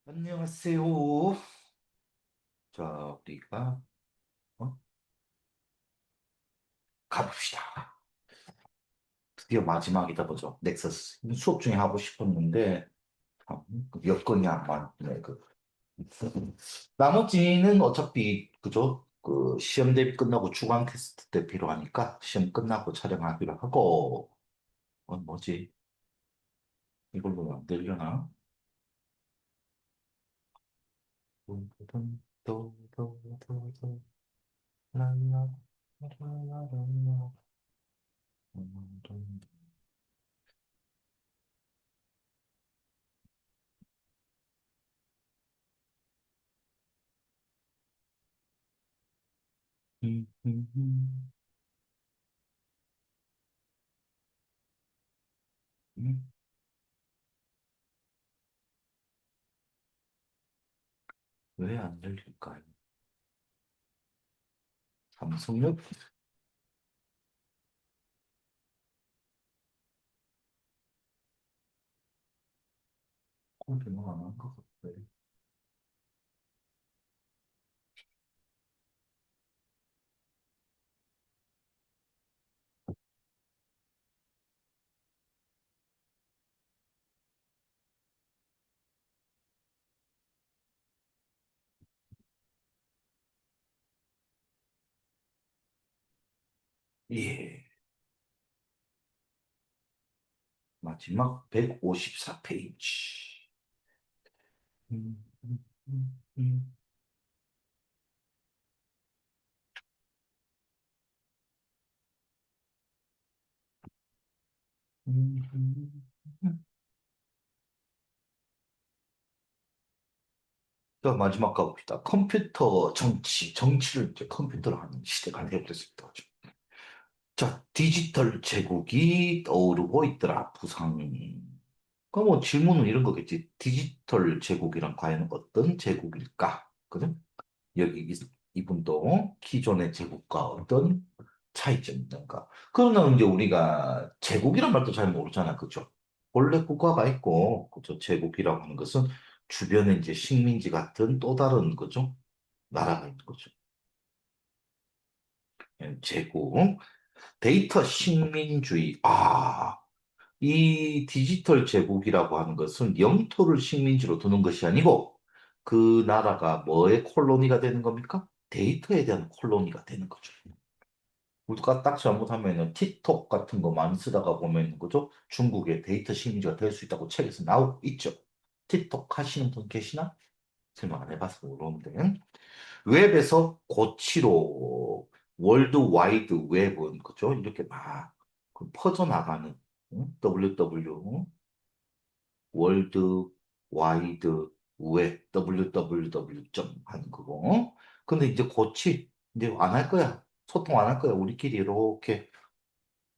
안녕하세요. 자, 우리가 어? 가봅시다. 드디어 마지막이다 보죠. 넥서스. 수업 중에 하고 싶었는데 여건이 안 맞네. 나머지는 어차피 그죠? 그 시험 대비 끝나고 주간 테스트 때 필요하니까 시험 끝나고 촬영하기로 하고 뭐지? 이걸로 안 되려나? 왜 안 열릴까요? 삼성역 컴퓨터가 안한 것 같아요. 예. 마지막 154페이지. 음, 음, 음, 음. 자, 마지막 가봅시다. 컴퓨터 정치, 정치를 이제 컴퓨터로 하는 시대가 되어버렸습니다. 자, 디지털 제국이 떠오르고 있더라, 부상. 그럼 뭐 질문은 이런 거겠지. 디지털 제국이란 과연 어떤 제국일까? 그죠? 여기 이분도 기존의 제국과 어떤 차이점이 있는가. 그러면 이제 우리가 제국이란 말도 잘 모르잖아. 그죠? 본래 국가가 있고, 그죠? 제국이라고 하는 것은 주변에 이제 식민지 같은 또 다른 거죠. 나라가 있는 거죠. 제국. 데이터 식민주의. 이 디지털 제국이라고 하는 것은 영토를 식민지로 두는 것이 아니고 그 나라가 뭐의 콜로니가 되는 겁니까? 데이터에 대한 콜로니가 되는 거죠. 우리가 딱 잘못하면은 틱톡 같은 거 많이 쓰다가 보면 그죠? 중국의 데이터 식민지가 될 수 있다고 책에서 나오고 있죠. 틱톡 하시는 분 계시나? 설명 안 해봐서 모르는데. 웹에서 고치로 월드 와이드 웹은 그죠? 이렇게 막 퍼져나가는 WW 월드 와이드 웹 www 점 하는 그거. 근데 이제 고치 이제 안 할 거야. 소통 안 할 거야. 우리끼리 이렇게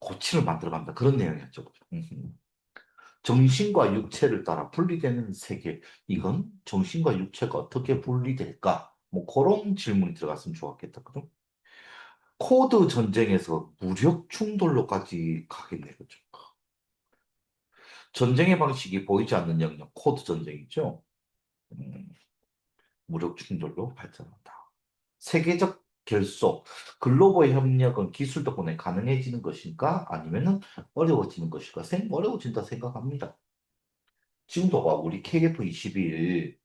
고치를 만들어 간다. 그런 내용이었죠. 정신과 육체를 따라 분리되는 세계. 이건 정신과 육체가 어떻게 분리될까? 뭐 그런 질문이 들어갔으면 좋았겠다. 그죠? 코드 전쟁에서 무력 충돌로까지 가겠네. 그죠? 전쟁의 방식이 보이지 않는 영역, 코드 전쟁이죠. 음, 무력 충돌로 발전한다. 세계적 결속, 글로벌 협력은 기술 덕분에 가능해지는 것인가? 아니면은 어려워지는 것인가? 어려워진다 생각합니다. 지금도 봐, 우리 KF-21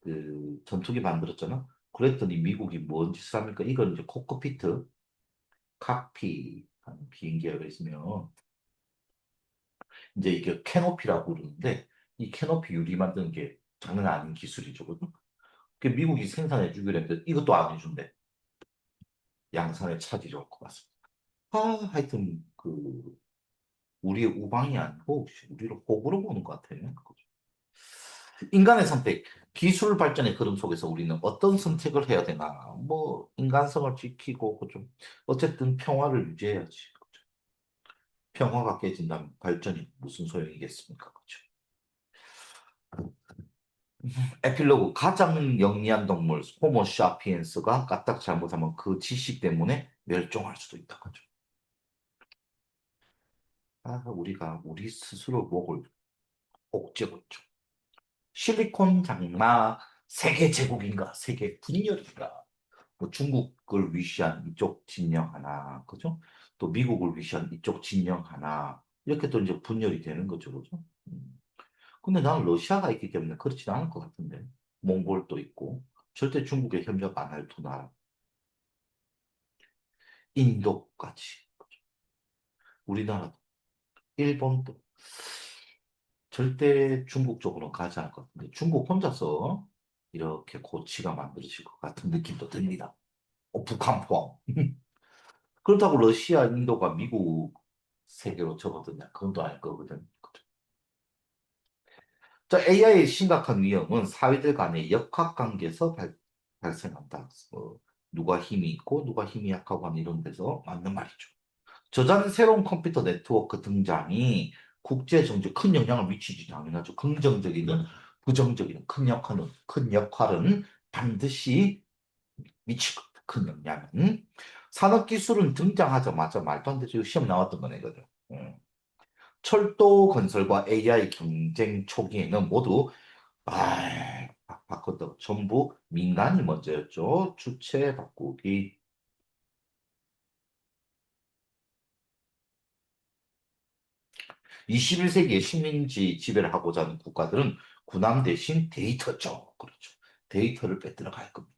그 전투기 만들었잖아. 그랬더니 미국이 뭔 짓을 합니까? 이건 이제 코크피트, 칵피 하는 비행기가 있으면 이제 이게 캐노피라고 그러는데 이 캐노피 유리 만드는 게 장난 아닌 기술이죠. 그 미국이 생산해 주기로 했는데 이것도 안 해준대. 양산의 차질이 올 것 같습니다. 하여튼 우리의 우방이 아니고 우리를 호구로 보는 것 같아요. 인간의 선택, 기술 발전의 흐름 속에서 우리는 어떤 선택을 해야 되나? 뭐 인간성을 지키고 좀 어쨌든 평화를 유지해야지. 그죠? 평화가 깨진다면 발전이 무슨 소용이겠습니까? 그죠? 에필로그 가장 영리한 동물 호모 사피엔스가 까딱 잘못하면 그 지식 때문에 멸종할 수도 있다. 그죠? 우리가 우리 스스로 목을 옥죄고 있죠. 실리콘 장마 세계 제국인가 세계 분열인가 뭐 중국을 위시한 이쪽 진영 하나 그죠? 또 미국을 위시한 이쪽 진영 하나 이렇게 또 이제 분열이 되는 거죠 그죠? 근데 나는 러시아가 있기 때문에 그렇지는 않을 것 같은데 몽골도 있고 절대 중국에 협력 안 할 두 나라 인도까지 우리나라도 일본도 절대 중국 쪽으로 가지 않을 것 같은데 중국 혼자서 이렇게 고치가 만들어질 것 같은 느낌도 듭니다. 북한 포함. 그렇다고 러시아, 인도가 미국 세계로 접어드냐? 그건 또 아닐 거거든. 자, AI의 심각한 위험은 사회들 간의 역학관계에서 발생한다. 누가 힘이 있고 누가 힘이 약하고 하는 이런 데서 맞는 말이죠. 저자는 새로운 컴퓨터 네트워크 등장이 국제 정치에 큰 영향을 미치지 당연하죠. 긍정적이든 부정적이든 큰 역할은 반드시 미칠 겁니다. 큰 영향은. 산업기술은 등장하자마자 말도 안 되죠. 이거 시험 나왔던 거네, 그죠? 철도 건설과 AI 경쟁 초기에는 모두 바꿨다. 전부 민간이 먼저였죠. 주체 바꾸기. 21세기에 식민지 지배를 하고자 하는 국가들은 군함 대신 데이터죠. 그렇죠. 데이터를 빼들어 갈 겁니다.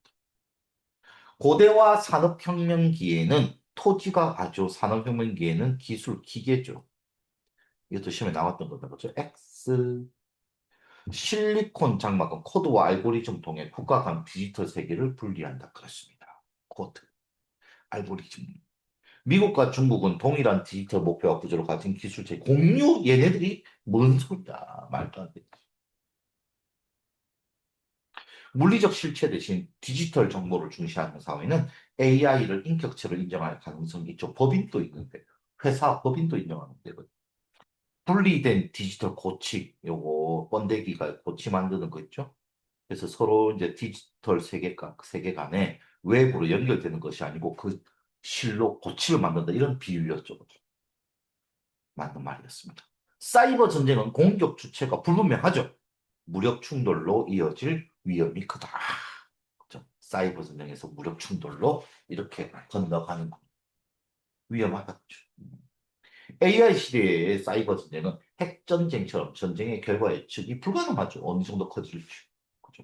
고대와 산업혁명기에는 토지가 아주 산업혁명기에는 기술 기계죠. 이것도 시험에 나왔던 거다. 그렇죠. X 실리콘 장막은 코드와 알고리즘 통해 국가 간 디지털 세계를 분리한다. 그렇습니다. 코드, 알고리즘. 미국과 중국은 동일한 디지털 목표와 구조를 가진 기술체 공유 얘네들이 뭔 소리야. 말도 안 돼. 물리적 실체 대신 디지털 정보를 중시하는 사회는 AI를 인격체로 인정할 가능성이 있죠. 법인도 있는데, 회사 법인도 인정하는데, 분리된 디지털 고치, 요거, 번데기가 고치 만드는 거 있죠? 그래서 서로 이제 디지털 세계 간에 외부로 연결되는 것이 아니고 그 실로 고치를 만든다. 이런 비유였죠. 맞는 말이었습니다. 사이버 전쟁은 공격 주체가 불분명하죠. 무력 충돌로 이어질 위험이 크다. 그죠? 사이버 전쟁에서 무력 충돌로 이렇게 건너가는 위험하다죠. AI 시대의 사이버 전쟁은 핵 전쟁처럼 전쟁의 결과 예측이 불가능하죠. 어느 정도 커질지. 그죠?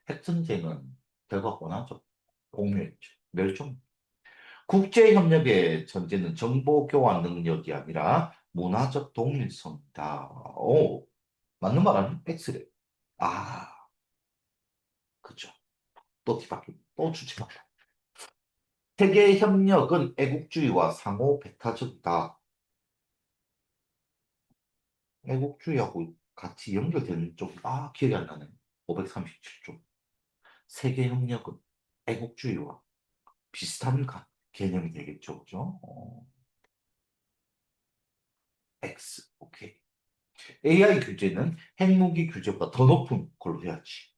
핵 전쟁은 결과가 뻔하죠. 공멸이죠. 멸종. 국제 협력의 전제는 정보 교환 능력이 아니라 문화적 동일성이다. 오, 맞는 말 아니야? X래. 아, 그죠. 또 뒤바뀌고, 또 주체바뀌고. 세계 협력은 애국주의와 상호 배타적이다. 애국주의하고 같이 연결되는 쪽, 기억이 안 나네. 537쪽. 세계 협력은 애국주의와 비슷한 개념이 되겠죠. 그죠? X. 오케이. AI 규제는 핵무기 규제보다 더 높은 걸로 해야지.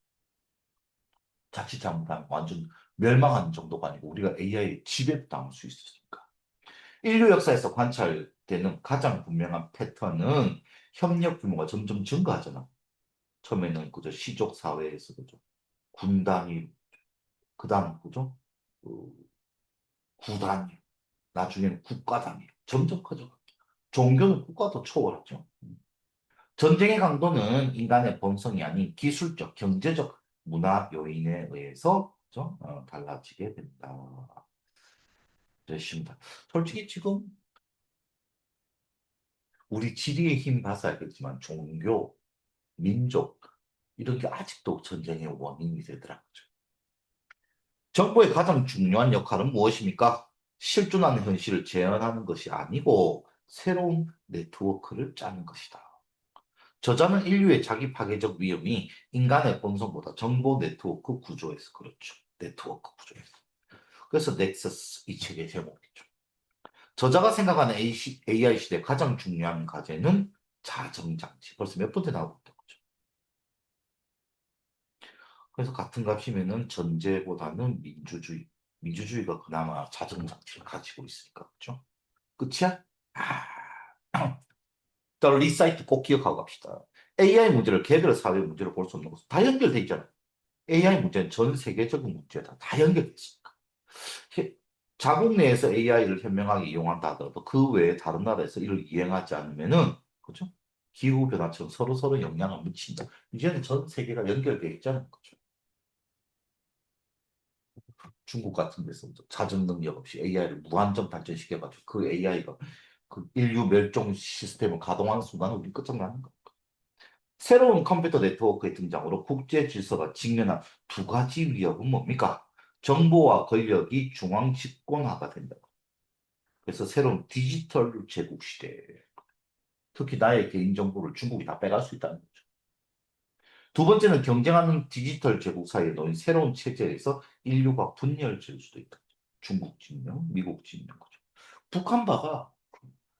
자칫 잘못하면 완전 멸망하는 정도가 아니고 우리가 AI에 지배당할 수 있으니까. 인류 역사에서 관찰되는 가장 분명한 패턴은 협력 규모가 점점 증가하잖아. 처음에는 그저 시족 사회에서 그죠. 군 단위, 그다음 그죠. 그 구 단위, 나중에는 국가 단위, 점점 커져. 종교는 국가도 초월하죠. 전쟁의 강도는 인간의 본성이 아닌 기술적, 경제적, 문화 요인에 의해서 그죠? 달라지게 된다. 그렇습니다. 솔직히 지금 우리 지리의 힘 봐서 알겠지만 종교, 민족 이런 게 아직도 전쟁의 원인이 되더라고요. 정부의 가장 중요한 역할은 무엇입니까? 실존하는 현실을 재현하는 것이 아니고 새로운 네트워크를 짜는 것이다. 저자는 인류의 자기 파괴적 위험이 인간의 본성보다 정보 네트워크 구조에서 그렇죠. 네트워크 구조에서. 그래서 넥서스 이 책의 제목이죠. 저자가 생각하는 AI 시대 가장 중요한 과제는 자정장치. 벌써 몇 번째 나오고 있던 거죠. 그래서 같은 값이면은 전제보다는 민주주의. 민주주의가 그나마 자정장치를 가지고 있으니까 그렇죠. 끝이야? 아, 더 리사이트 꼭 기억하고 갑시다. AI 문제를 개별 사회 문제로 볼 수 없는 것은 다 연결돼 있잖아. AI 문제는 전 세계적인 문제다. 다 연결돼 있으니까. 자국 내에서 AI를 현명하게 이용한다 하더라도 그 외에 다른 나라에서 이를 이행하지 않으면은, 그죠? 기후변화처럼 서로 영향을 미친다. 이제는 전 세계가 연결돼 있잖아요. 그죠? 중국 같은 데서 자정 능력 없이 AI를 무한정 발전시켜가지고 그 AI가 그 인류 멸종 시스템을 가동하는 순간 우리 끝장나는 거. 새로운 컴퓨터 네트워크의 등장으로 국제 질서가 직면한 두 가지 위협은 뭡니까? 정보와 권력이 중앙 집권화가 된다. 그래서 새로운 디지털 제국 시대. 특히 나의 개인정보를 중국이 다 빼갈 수 있다는 거죠. 두 번째는 경쟁하는 디지털 제국 사이에 놓인 새로운 체제에서 인류가 분열될 수도 있다. 중국 진영, 미국 진영. 거죠. 북한 봐가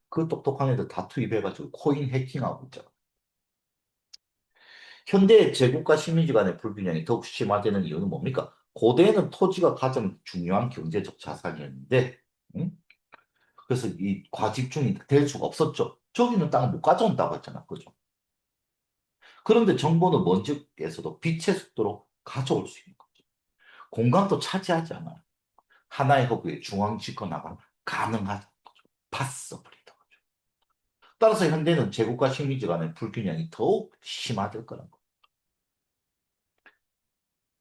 그 똑똑한 애들 다 투입해가지고 코인 해킹하고 있잖아. 현대 제국과 식민지 간의 불균형이 더욱 심화되는 이유는 뭡니까? 고대에는 토지가 가장 중요한 경제적 자산이었는데, 응? 그래서 이 과집중이 될 수가 없었죠. 저기는 땅을 못 가져온다고 했잖아. 그죠? 그런데 정보는 먼지에서도 빛의 속도로 가져올 수 있는 거죠. 공간도 차지하지 않아요. 하나의 허브에 중앙 집권화가 가능한 거죠. 봤어버리다 거죠. 따라서 현대는 제국과 식민지 간의 불균형이 더욱 심화될 거라는 거예요.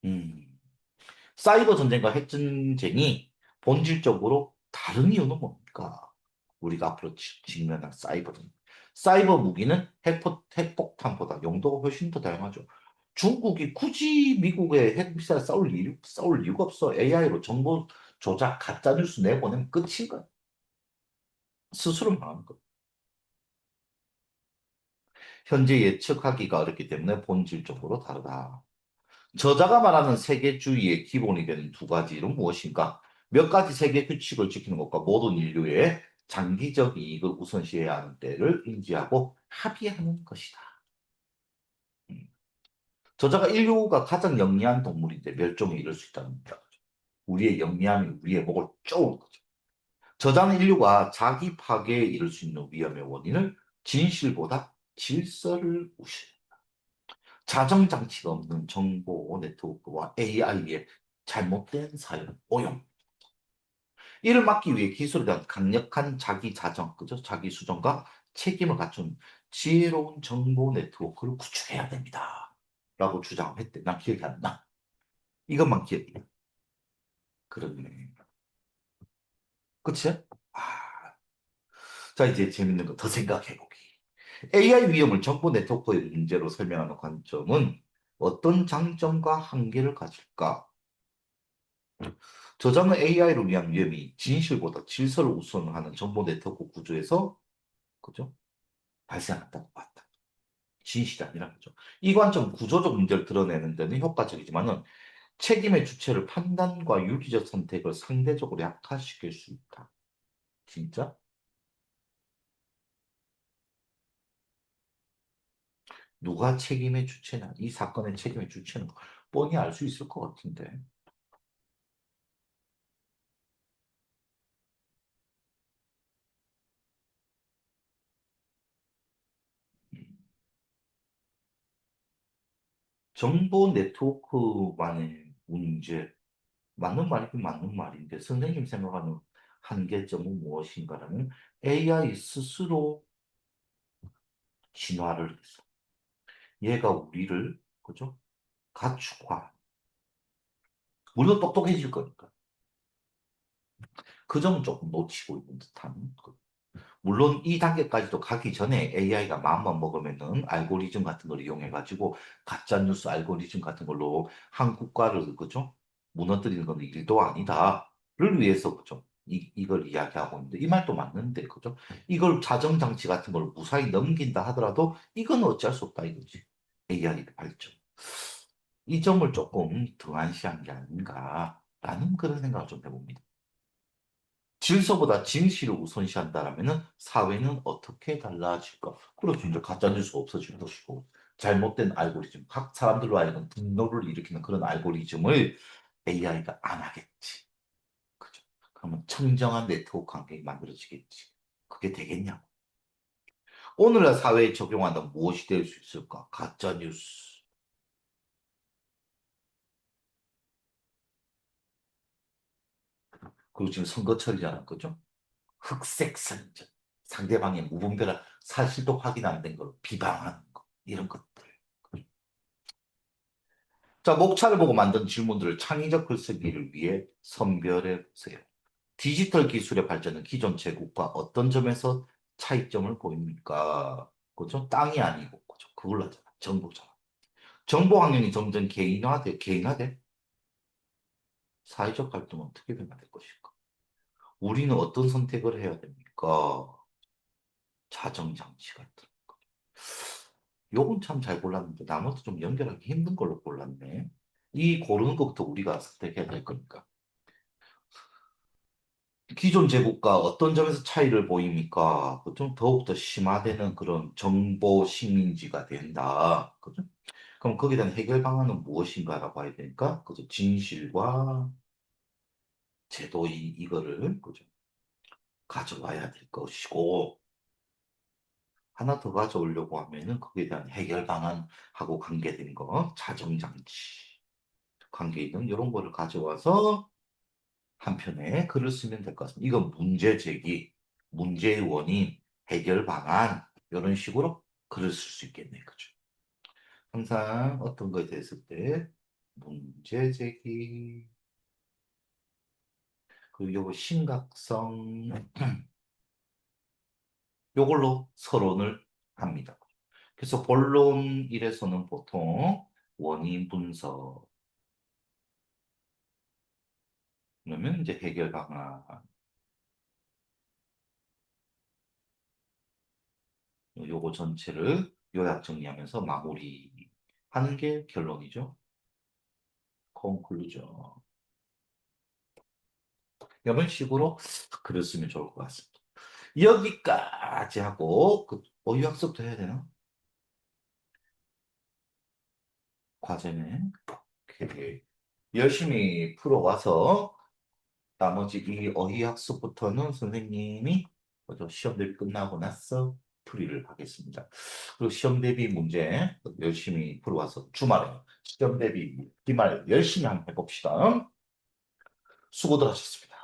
음. 사이버 전쟁과 핵 전쟁이 본질적으로 다른 이유는 뭡니까? 우리가 앞으로 직면할 사이버 전쟁. 사이버 무기는 핵폭탄보다 용도가 훨씬 더 다양하죠. 중국이 굳이 미국의 핵미사일 싸울 이유가 없어. AI로 정보 조작, 가짜뉴스 내보내면 끝인 거야. 스스로 망하는 거야. 현재 예측하기가 어렵기 때문에 본질적으로 다르다. 저자가 말하는 세계주의의 기본이 되는 두 가지는 무엇인가? 몇 가지 세계 규칙을 지키는 것과 모든 인류의 장기적 이익을 우선시해야 하는 때를 인지하고 합의하는 것이다. 음. 저자가 인류가 가장 영리한 동물인데 멸종에 이를 수 있다는 거죠. 우리의 영리함이 우리의 목을 쪼는 거죠. 저자는 인류가 자기 파괴에 이를 수 있는 위험의 원인을 진실보다 질서를 우시. 자정 장치가 없는 정보 네트워크와 AI의 잘못된 사용, 오용. 이를 막기 위해 기술에 대한 강력한 자기 자정, 그죠? 자기 수정과 책임을 갖춘 지혜로운 정보 네트워크를 구축해야 됩니다. 라고 주장했대. 난 기억이 안 나. 이것만 기억이 나. 그러네. 그치? 아, 자, 이제 재밌는 거 더 생각해보기. AI 위험을 정보 네트워크의 문제로 설명하는 관점은 어떤 장점과 한계를 가질까? 저자는 AI로 위한 위험이 진실보다 질서를 우선하는 정보 네트워크 구조에서, 그죠? 발생한다고 봤다. 진실이 아니라 거죠. 이 관점 구조적 문제를 드러내는 데는 효과적이지만은 책임의 주체를 판단과 윤리적 선택을 상대적으로 약화시킬 수 있다. 진짜? 누가 책임의 주체냐? 이 사건의 책임의 주체는 뻔히 알 수 있을 것 같은데. 정보 네트워크만의 문제, 맞는 말이긴 맞는 말인데, 선생님 생각하는 한계점은 무엇인가라면 AI 스스로 진화를 해서 얘가 우리를, 그죠? 가축화. 우리도 똑똑해질 거니까. 그 점은 조금 놓치고 있는 듯한. 물론 이 단계까지도 가기 전에 AI가 마음만 먹으면은 알고리즘 같은 걸 이용해가지고 가짜뉴스 알고리즘 같은 걸로 한 국가를, 그죠? 무너뜨리는 건 일도 아니다를 위해서, 그죠? 이걸 이야기하고 있는데 이 말도 맞는데, 그죠? 이걸 자정장치 같은 걸 무사히 넘긴다 하더라도 이건 어쩔 수 없다 이거지. AI 발전. 이 점을 조금 등한시한 게 아닌가라는 그런 생각을 좀 해봅니다. 질서보다 진실을 우선시한다라면 사회는 어떻게 달라질까? 그렇죠. 이제 가짜뉴스가 없어질 것이고, 잘못된 알고리즘, 각 사람들로 하여금 분노를 일으키는 그런 알고리즘을 AI가 안 하겠지. 그죠? 그러면 청정한 네트워크 환경이 만들어지겠지. 그게 되겠냐고. 오늘날 사회에 적용한다면 무엇이 될 수 있을까? 가짜 뉴스. 그리고 지금 선거철이잖아, 그죠? 흑색 선전. 상대방의 무분별한 사실도 확인 안 된 걸 비방하는 거. 이런 것들. 자, 목차를 보고 만든 질문들을 창의적 글쓰기를 위해 선별해 보세요. 디지털 기술의 발전은 기존 제국과 어떤 점에서 차이점을 보입니까? 그죠? 땅이 아니고, 그죠? 그걸로 하잖아. 정보잖아. 정보 환경이 점점 개인화돼. 사회적 활동은 어떻게 변화될 것일까? 우리는 어떤 선택을 해야 됩니까? 자정장치 같은 거. 요건 참 잘 골랐는데, 나머지 좀 연결하기 힘든 걸로 골랐네. 이 고르는 것부터 우리가 선택해야 될 거니까. 기존 제국과 어떤 점에서 차이를 보입니까? 좀 더욱더 심화되는 그런 정보 식민지가 된다. 그죠? 그럼 거기에 대한 해결 방안은 무엇인가라고 봐야 되니까, 그죠? 진실과 제도 이거를, 그죠? 가져와야 될 것이고, 하나 더 가져오려고 하면은 거기에 대한 해결 방안하고 관계된 거, 자정장치, 관계 있는 이런 거를 가져와서 한 편의 글을 쓰면 될 것 같습니다. 이건 문제 제기, 문제의 원인, 해결 방안, 이런 식으로 글을 쓸 수 있겠네요. 그죠? 항상 어떤 거에 대했을 때, 문제 제기, 그리고 요거 심각성, 요걸로 서론을 합니다. 그래서 본론일에서는 보통 원인 분석, 그러면 이제 해결 방안, 요거 전체를 요약 정리하면서 마무리하는 게 결론이죠. conclusion. 이런 식으로 글을 쓰면 좋을 것 같습니다. 여기까지 하고, 어휘학습도 해야 되나? 과제는. 이렇게 열심히 풀어와서, 나머지 이 어휘학습부터는 선생님이 먼저 시험 대비 끝나고 나서 풀이를 하겠습니다. 그리고 시험 대비 문제 열심히 풀어와서 주말에 시험 대비 기말 열심히 한번 해봅시다. 수고들 하셨습니다.